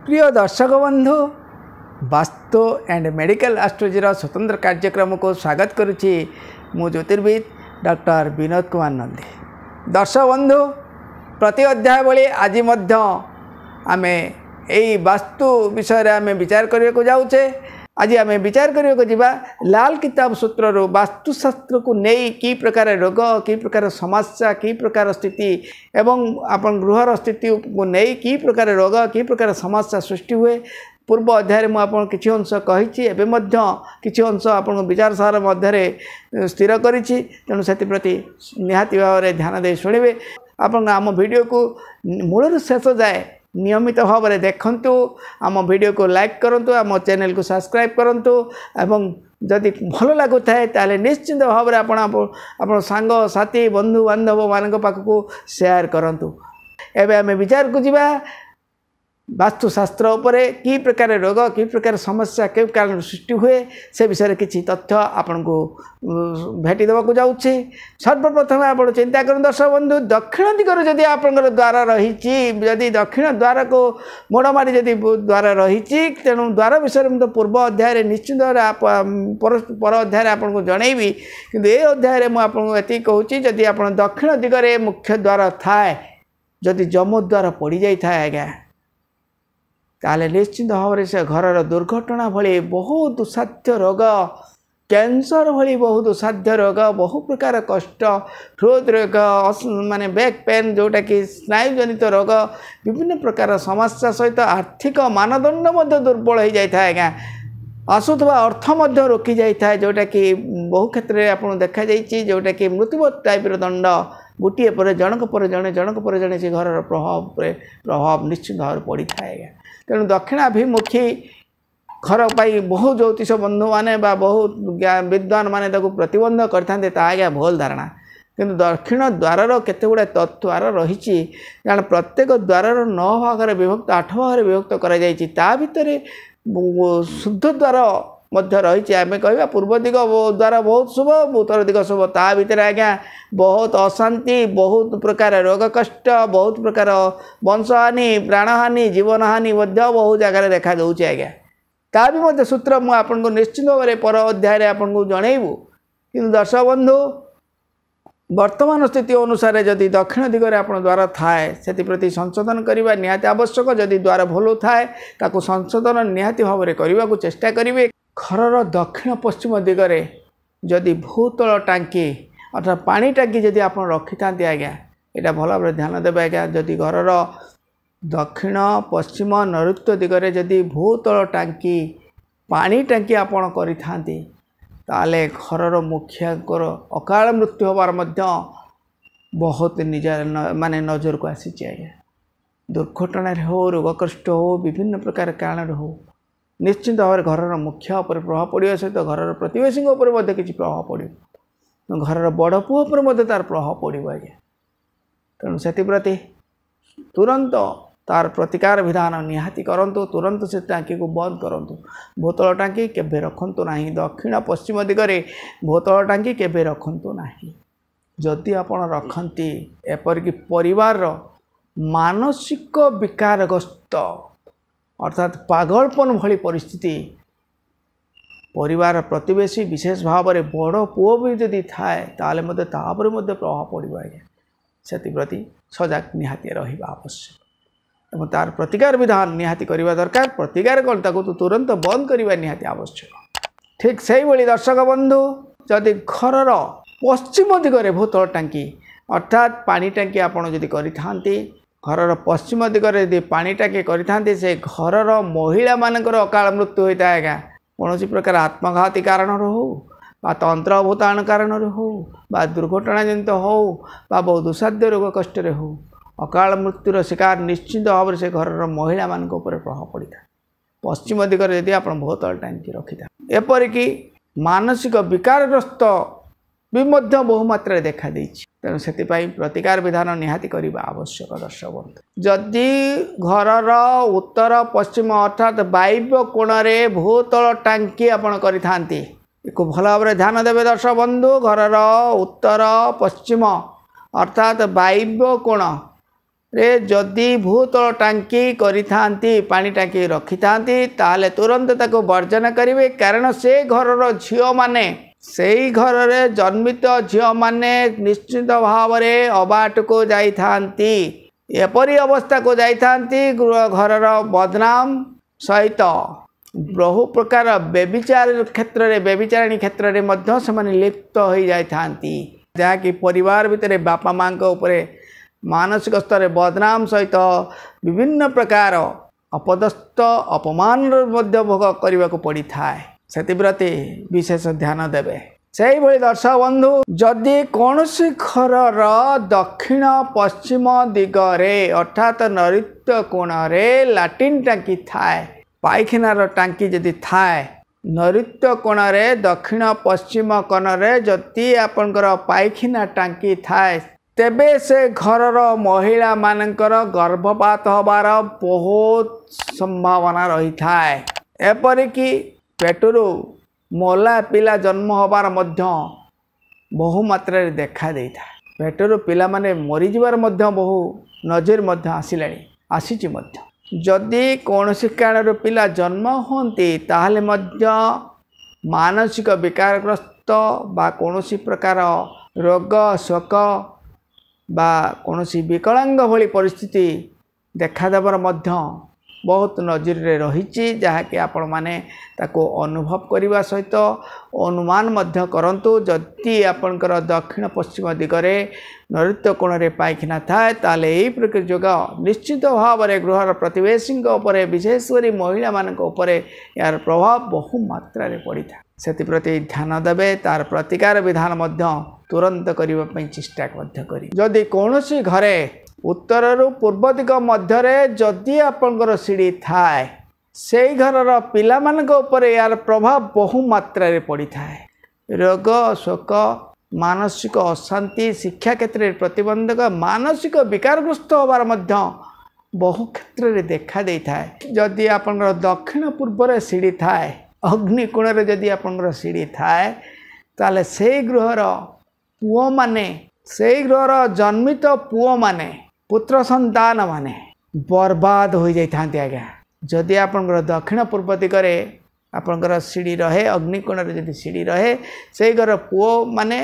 प्रिय दर्शक बंधु वास्तु एंड मेडिकल एस्ट्रोलॉजी स्वतंत्र कार्यक्रम को स्वागत करुच्ची मु ज्योतिर्विद डॉक्टर विनोद कुमार नंदी। दर्शक बंधु प्रति अध्याय भली आज आम यही वास्तु विषय आम विचार करने जाऊे। आज आम विचार करने लाल किताब सूत्र वास्तुशास्त्र को नहीं कि प्रकार रोग कि प्रकार समस्या कि प्रकार स्थिति एवं अपन गृहर स्थिति को नहीं कि प्रकार रोग कि प्रकार समस्या सृष्टि हुए पूर्व अध्याय मुझे किसी अंश कही किसी अंश आपन विचार सार मध्य स्थिर करी तेणु से प्रति निहाती भाव में ध्यान दे शुणे आपन आम वीडियो को मूल शेष जाए नियमित भाव में देखंतु आम वीडियो को लाइक करंतु आम चैनल को सब्सक्राइब करंतु एवं जदि भल लगुए ताले निश्चिंत भाव में आपण सांग साथी बंधु बांधव मान पाखक शेयर करंतु। एबे आम विचार को जीवा वास्तुशास्त्र उपरे कि प्रकार रोग कि प्रकार समस्या के कारण सृष्टि हुए से विषय किसी तथ्य आपन को भेटी देवा जाऊँगी। सर्वप्रथम आप चिंता कर दर्शक बंधु दक्षिण दिगरे जदि आपंकर द्वार रही जदि दक्षिण द्वार को मोड़ मारी जदि द्वार रही तेणु द्वार विषय में तो पूर्व अध्याय निश्चित पर अध्याय आपको जनईबी कि ये अध्याय मुझे कहूँ जदि आप दक्षिण दिगरे मुख्य द्वार थाए जदि जमु द्वार पड़ जाए आज्ञा ताले निश्चित भाव में से घर दुर्घटना भली बहुत दुस्साध्य रोग कैंसर भली बहुत दुस्साध्य रोग बहु प्रकार कष्ट हृद रोग माने बैक पेन जोटा कि स्नायु जनित रोग विभिन्न प्रकार समस्या सहित आर्थिक मानदंड दुर्बल हो जाए आज्ञा आसुवा अर्थ रोकी जाए जोटा कि बहु क्षेत्र में आपको देखा जोटा कि मृत्युवत टाइप दंड गोटे पर जनक पर जड़े से घर प्रभाव निश्चित भाव में पड़ी था आज्ञा। तेणु दक्षिणाभिमुखी घर पाई बहु ज्योतिष बंधु माने बहुत विद्वान माने प्रतिबंध करते आज्ञा भूल धारणा किंतु दक्षिण द्वार केते गुड़ा तत्वार रही कारण प्रत्येक द्वार 9 भाग विभक्त 8 भाग विभक्त करा भितर शुद्ध द्वार मध्य रही आम कह पूर्व दिग द्वारा बहुत शुभ उत्तर दिग शुभ ता भितर आज्ञा बहुत अशांति बहुत प्रकार रोग कष्ट बहुत प्रकार वंशहानि प्राणहानि जीवन हानि बहुत जगह देखा दूसरी आज्ञा ता भी मत सूत्र मुझे निश्चित भाव में पर अध्याय आपको जनईबू कि दर्शक बंधु वर्तमान स्थिति अनुसार जदि दक्षिण दिगरे आप द्वार थाए से प्रति संशोधन करने निहाती आवश्यक जदि द्वार भल थाए ताकू संशोधन निहाती भाव में करने को चेष्टा करेंगे। घर दक्षिण पश्चिम दिगरे जदि भूतल टांकी अर्थात पानी टांकी जदि आप रखी था आज्ञा यहाँ भल भाव ध्यान देवे आज्ञा जदि घर दक्षिण पश्चिम नैऋत्य दिगरे जदि भूतल टांकी पानी टांकी आपड़ करि ताले घर मुखिया अकाल मृत्यु होबार बहुत निज माने नजर को आसी आज्ञा दुर्घटना हो रोग कष्ट हो विभिन्न प्रकार कारण हो निश्चित भाव में घर मुखिया उपर प्रभाव पड़ा सहित घर प्रतिवेशी किसी प्रभाव पड़ो घर बड़ पुओ पर तार प्रभाव पड़ो आज्ञा। तेणु से प्रति तुरंत तार प्रतिकार विधान निहाती करंतु तुरंत से टांकी को बंद करंतु। भूतल टांकी केबे रखंतु नाही दक्षिण पश्चिम दिगरे भूतल टांकी केबे रखंतु नाही जदि आपण रखंती एपरिक परिवार मानसिक विकारग्रस्त अर्थात पागलपन भली परिस्थिति परिवार प्रतिवेशी विशेष भाव में बड़ पुओ भी जदि थाए ताले मते तापर मते प्रभाव पड़ो आज्ञा से प्रति सजग निहाती रहिबा आवश्यक एवं तार प्रतिकार विधान निहाती करवा दरकार प्रतिकार कौन ताको तो तुरंत बंद करवा निहाती आवश्यक। ठीक से भाई दर्शक बंधु जदि घर पश्चिम दिगरे भूतल टांकी अर्थात पानी टांकी आपड़ जदि करि घर पश्चिम दिगरे यदि पानी टांकी करि से घर महिला मानकर अकाल मृत्यु होता है आज्ञा कौन प्रकार आत्मघाती कारण हो तंत्र भूताणु कारण हो दुर्घटना जनित हो बहुत दुस्साध्य रोग कष्ट हो अकाल मृत्युर शिकार निश्चित भाव में से घर महिला मान प्रभाव पड़ी था पश्चिम दिगरे यदि आप भूतल टांकी रखी था एपरिक मानसिक विकारग्रस्त भी बहु मात्रा देखा तेणु से प्रतिकार विधान निहाती करने आवश्यक। दर्शक बंधु जदि घर उत्तर पश्चिम अर्थात वायव्य कोण में भूतल टांकी आपड़ करि को भल भाव में ध्यान देवे। दर्शक बंधु घर उत्तर पश्चिम अर्थात वायव्य कोण रे जदि भूतल टांकी करिथांती पानी टांकी रखि थांती ताले तुरंत ताको वर्जन करिवे कारण से घरर झियो माने सेई घर रे जन्मित झियो माने निश्चित भाव रे अबाट को जाई थांती एपरी अवस्था को जाई थांती घरर बदनाम सहित बहु प्रकार व्यभिचार क्षेत्र रे व्यभिचारिणी क्षेत्र रे मध्य से लिप्त हो जाई थांती जहाँकि परिवार भितर बापा माँ उपरे मानसिक स्तर बदनाम सहित विभिन्न प्रकार अपदस्थ अपमान भोग करने को पड़ी थाए से विशेष ध्यान देवे से भाई दर्शक बंधु जदि कौन घर दक्षिण पश्चिम दिगरे अर्थात नैऋत्य कोण रे लाट्रिन टांकी थाए पायखानार टांकी जदि थाए नैऋत्य कोण रे दक्षिण पश्चिम कोण रे जदि आपनकर पायखाना टांकी थाए तेबे से घरर महिला मानकर गर्भपात हबार बहुत संभावना रही थाए एपरिकी पेटरू मोला पिला जन्म हबार मध्य बहु मात्रा रे देखा दे था पेटरू पिला माने मरी जिबार मध्य बहु नजर मध्य आसिलाणी आसीची मध्य जदि कौनसी कारणर पिला जन्म होती ताहले मध्य मानसिक विकारग्रस्त बा कौनसी प्रकार रोग शोक बा कौनसी विकलांग भली परिस्थिति देखादेवर मध्य बहुत नजर रे रही जहाँकि आपण माने ताको अनुभव करने सहित अनुमान मध्य करंतु जदि आपणकर दक्षिण पश्चिम दिगरे नैऋत्य कोण रे पायखाना थाए ताले एही प्रकार जोग निश्चित भाव में गृहर प्रतिवेशी विशेषकर महिला मानक उपरे यार प्रभाव बहु मात्रा रे पड़ी था से ध्यान देवे तार प्रतिकार विधान मध्य तुरंत करने चेष्टा करी जदि कौनसी घरे उत्तर रु पूर्व दिग मध्य जदि आपंकर सीढ़ी थाए से घरर पिला मानक ऊपर यार प्रभाव बहु मात्रा रे पड़ी थाए रोग शोक मानसिक अशांति शिक्षा क्षेत्र में प्रतिबंधक मानसिक विकारग्रस्त होबार मध्य बहु क्षेत्र में देखा दे थाए जदि आपंकर दक्षिण पूर्व रे सीढ़ी थाए अग्निकोण रे जदि आपंकर सीढ़ी थाए ताले से गृहर पुओ माने से गृहर जन्मित पुओ माने पुत्र संतान माने बर्बाद हो जाई थांती आज्ञा जदि आपंकर दक्षिण पूर्व दिगरे आपंकर सीढ़ी रहे अग्निकोण रे जदि सीढ़ी रहे से घर पुओ माने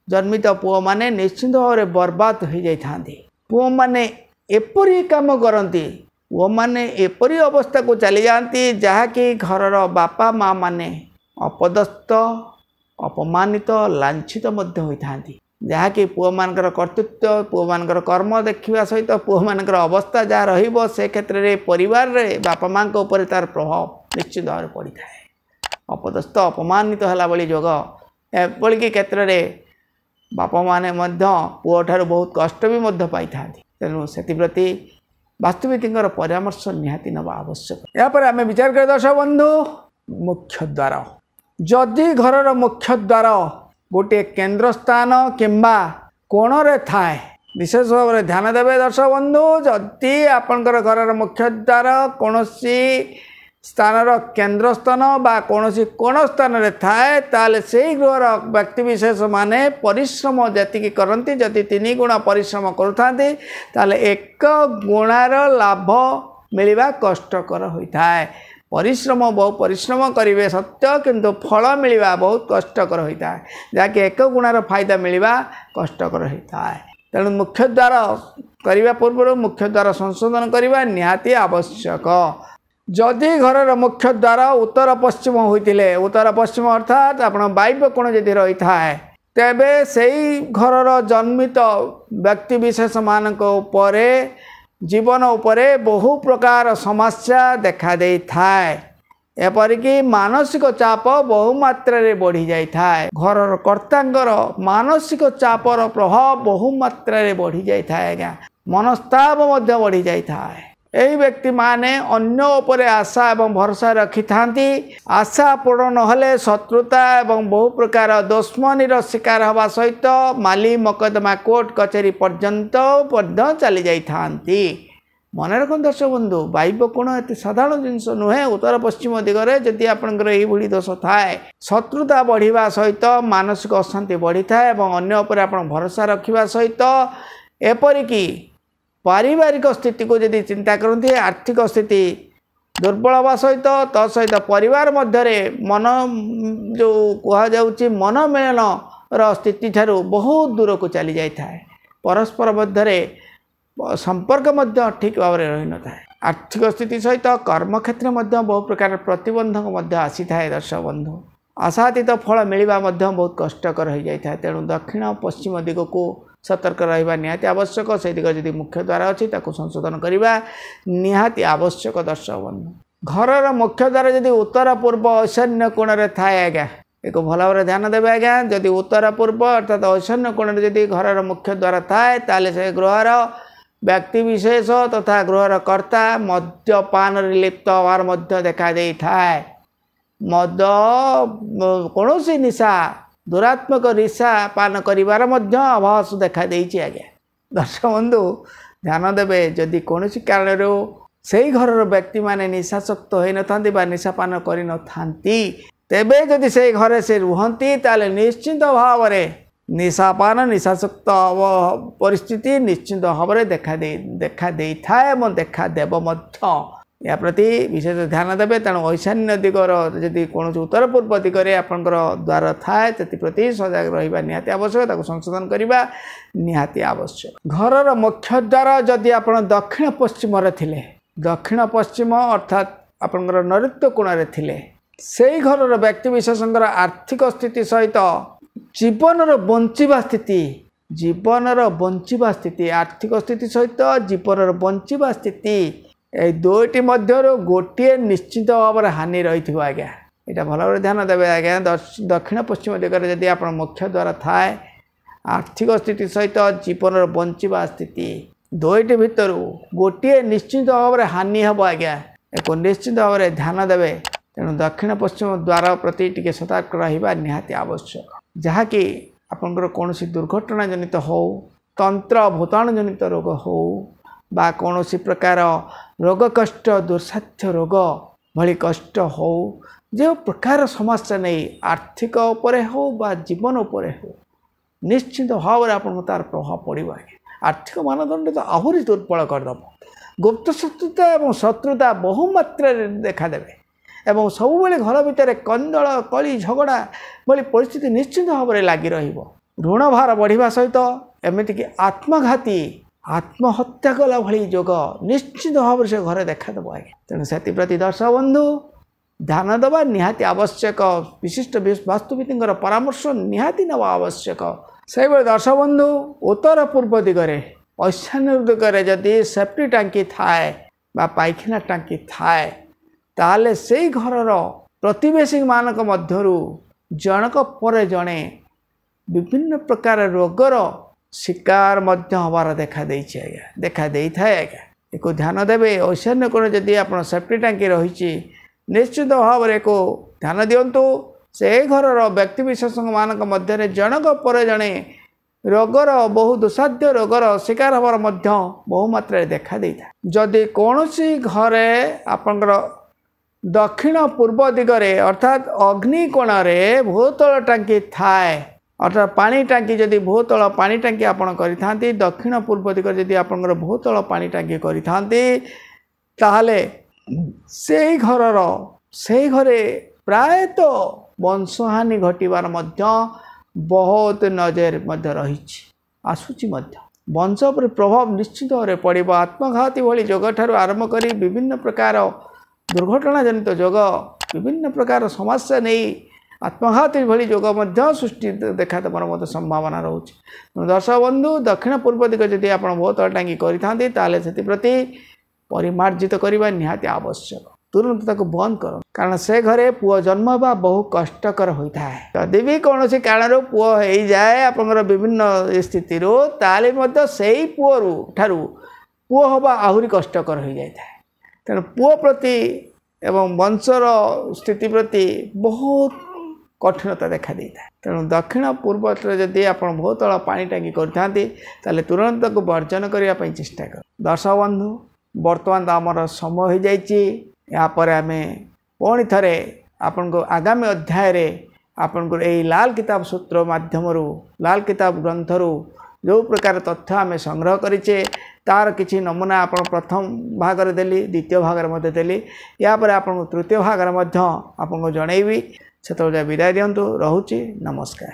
जन्मित पुओ माने निश्चित भाव में बर्बाद हो जाई थांती पुओ माने एपरी काम करती पुओ माने एपरी अवस्था को चली जाती जहाँकि घरर बापा माँ माने अपदस्थ अपमानित लांछित मध्य होइथांती जहाँकि पुओ मानकर कर्तृत्व पुओ मानकर कर्म देखा सहित पुओ मानकर अवस्था जहाँ रहिबो से क्षेत्र रे परिवार रे बापा माँ के ऊपर तार प्रभाव निश्चित भाव में पड़ी थाए अपदस्थ अपमानित होला बली जोग एपरिकी क्षेत्र रे बापा माने मध्य पुओ ठारू बहुत कष्ट भी मध्य पाई थांती तेणु से वास्तविकर परामर्श निहाती नवा आवश्यक यापर आम विचार कर दर्शक बंधु मुख्य द्वार जदि घरर मुख्य द्वार गोटे केन्द्र स्थान किंबा कोण रे थाए विशेष भाव में ध्यान देवे दर्शक बंधु जदि आपणकर घरर मुख्य द्वार कौन स्थानर केन्द्र स्थान बा कौन कोण स्थान रे थाए ताले से गृहर व्यक्ति विशेष माने परिश्रम जति करती जदि 3 गुण परिश्रम करुथांती ताले 1 गुणार लाभ मिलवा कष्टकर होता है परिश्रम बहु परिश्रम करेंगे सत्य किंतु फल मिलवा बहुत कष्टकर होता है जहाँकि 1 गुणार फायदा मिलवा कष्टकर होता है तेणु मुख्य द्वार करने पूर्व मुख्य द्वार संशोधन करने निहाती आवश्यक जदि घरर मुख्य द्वार उत्तर पश्चिम होते उत्तर पश्चिम अर्थात आपण वायव्य कोण जदि रही थाए तेबे से घरर जन्मित व्यक्ति विशेष मानक उपरे जीवन उपरे बहु प्रकार समस्या देखा दे थाए एपरिकी मानसिक चाप बहु मात्रा रे बढ़ी जाई थाए घरर कर्तांगर मानसिक चापर प्रभाव बहु मात्रा रे बढ़ी जाई थाए आज्ञा मनस्ताप मध्य बढ़ी जाई थाए यही व्यक्ति माने अन्य उपरे आशा एवं भरोसा रखि थांती आशा पूर्ण नहले शत्रुता एवं बहु प्रकार दुश्मनीर शिकार हवा सहित माली मकदमा कोर्ट कचेरी पर्यंत चली जाई थांती मन रख दर्शक बंधु वायव्य कोण एत साधारण जिनस नुहे उत्तर पश्चिम दिगरे जदि आपंकर यही दोष थाए शत्रुता बढ़िया सहित मानसिक अशांति बढ़ी थाए एवं अन्य उपर आप भरोसा रखा सहित एपरिकी पारिवारिक स्थिति को जदि चिंता करते आर्थिक स्थिति दुर्बल हवा सहित सहित परिवार मध्य मन जो कहुच्छी मनमिलन स्थिति ठारू बहुत दूर को चली जाए परस्पर मध्य संपर्क मध्य ठीक भाव में रही न था आर्थिक स्थिति सहित कर्मक्षेत्र बहु प्रकार प्रतिबंधक आसी था दर्शक बंधु आशातीत फल मिलवा बहुत कष्टकर हो जाए तेणु दक्षिण पश्चिम दिग को सतर्क रहा निहाती आवश्यक से दिग जदि मुख्य द्वार अच्छी संशोधन करने निहाती आवश्यक दर्शक बंधु घर मुख्य द्वार जदि उत्तर पूर्व ईशान्य कोण में थाए आज्ञा एक भल भाव ध्यान देवे आज्ञा जदि उत्तर पूर्व अर्थात ईशान्य कोण में जदि घर मुख्य द्वार थाए ताले से गृहर व्यक्ति विशेष तथा गृहर कर्ता मद्यपान लिप्त हवार मध्य देखा दे थाए मद कौन निशा दुरात्मक निशा पान कर अभास देखा देछि आज्ञा दर्शक बंधु ध्यान देवे जदि कौन कारण से घर व्यक्ति माने निशाशक्त हो न निशा पान कर तेबे जदि से घरे से रुहंती ताले निश्चिंत भाव में निशापान निशाशक्त परिस्थिति निश्चिंत भाव में देखा दे थाए देखा देव या प्रति विशेष ध्यान देवे तेणु ईशान्य दिगर जदि कौन उत्तर पूर्व दिगरे आपंकर द्वार थाए प्रति सजग रहा निहाती आवश्यक संशोधन करने निहाती आवश्यक घर मुख्य द्वार जदि आप दक्षिण पश्चिम थिले दक्षिण पश्चिम अर्थात आपंकर नैऋत्य कोण में थिले से घर व्यक्ति विशेषकर आर्थिक स्थिति सहित जीवनर बंचिबा स्थिति आर्थिक स्थिति सहित जीवनर बंचिबा स्थिति ए दुईटी मध्य गोटे निश्चित भाव में हानि रही आज्ञा यहाँ भल भाव ध्यान देवे आज्ञा दक्षिण पश्चिम दिगरे जदि आप मुख्य द्वार थाए आर्थिक स्थिति सहित जीवनर बंचिबा स्थिति दुईटी भितर गोटे निश्चित भाव में हानि हम आज्ञा एक निश्चित भाव में ध्यान देवे तेणु दक्षिण पश्चिम द्वार प्रति टिके सतर्क रहा निहाती आवश्यक जहाँकि आपंकर कौन दुर्घटना जनित हो तंत्र भूताणु जनित रोग हो बा कौन प्रकार रोग कष्ट दुर्साध्य रोग भली कष्ट हो जो प्रकार समस्या नहीं आर्थिक उपरे हो बा जीवन उपरे हो निश्चित भाव में आपको तार प्रभाव पड़ो आर्थिक मानदंड तो आहरी दुर्बल करदेव गुप्त शत्रुता और शत्रुता बहुमात्रा देखादेवे एवं सबुबले घर भितर कंदल कली झगड़ा भली परिस्थिति निश्चित भाव में लगी ऋण भार बढ़िया सहित एमतीक आत्मघाती आत्महत्या कला भली जोग निश्चित भाव से घर देखादेव आज्ञा तेणु से प्रति दर्शक बंधु ध्यान देवा निहाती आवश्यक विशिष्ट वास्तुविद परामर्श निहाती नवा आवश्यक से दर्शक बंधु उत्तर पूर्व दिगरे ईशान्य दिगरे जदि सेफ्टी टांकी थाए बा पाइखाना टांकी थाए ताले से घर प्रतिवेशी मानक मध्यरु जनक पर जड़े विभिन्न प्रकार रोगर शिकार मध्य हबार देखा देछि आज्ञा देखा दे थाए आज्ञा एक ध्यान देवे ईशान्य कोण जदि आप सेफ्टी टांकी रही निश्चित भाव में एक ध्यान दिंतु से घर व्यक्ति विशेष मानक मध्य जनक पर जड़े रोगर बहु दुसाध्य रोगर शिकार हबार मध्य बहुमात्रा देखा दे था जदि कौन घरे आपंकर दक्षिण पूर्व दिगरे अर्थात अग्निकोण में भूतल टांकी थाए अर्थात पानी टांकी जदि भूतल पानी टांकी आपड़ करि दक्षिण पूर्व दिगरे जदि आपंकर भूतल पानी टांकी करि से घरे प्रायतः वंशहानि घटवार बहुत नजर रही आसूची वंश पर प्रभाव निश्चित भाव में पड़ो आत्मघाती भली जोग ठारू आरंभ कर विभिन्न प्रकार दुर्घटना जनित जोग विभिन्न प्रकार समस्या नहीं आत्मघाती भली जोग सृष्टि देखा देवर संभावना रोचे दर्शक बंधु दक्षिण पूर्व दिग जदि आप भूतल टांगी करें प्रति परिमार्जित करने निहाती आवश्यक तुरंत ताको बंद कर कारण से घरे पुओ जन्म हवा बहु कष्टकर होता है जदि भी कौन कारण पुओ हो जाए आप विभिन्न स्थिति ताले से पुओ ठारू पुओ हवा आहरी कष्टकर हो जाए तेणु पुओ प्रति एवं वंशर स्थिति प्रति बहुत कठिनता देखा दे था तेणु दक्षिण पूर्व जदि आप भूतल पानी टांगी करें तुरंत को वर्जन करने चेष्टा कर दर्शक बंधु बर्तमान आमर समय हो जाइए यापर आम पुणी थे आपन को आगामी अध्याय आपन को यही लाल किताब सूत्र माध्यम लाल किताब ग्रंथरु जो प्रकार तथ्य आम संग्रह करें तार किसी नमूना आप प्रथम भाग देली द्वितीय भाग देली यापर आपको तृतीय भाग आपको जनईबी से विदाय दिंतु रोचे नमस्कार।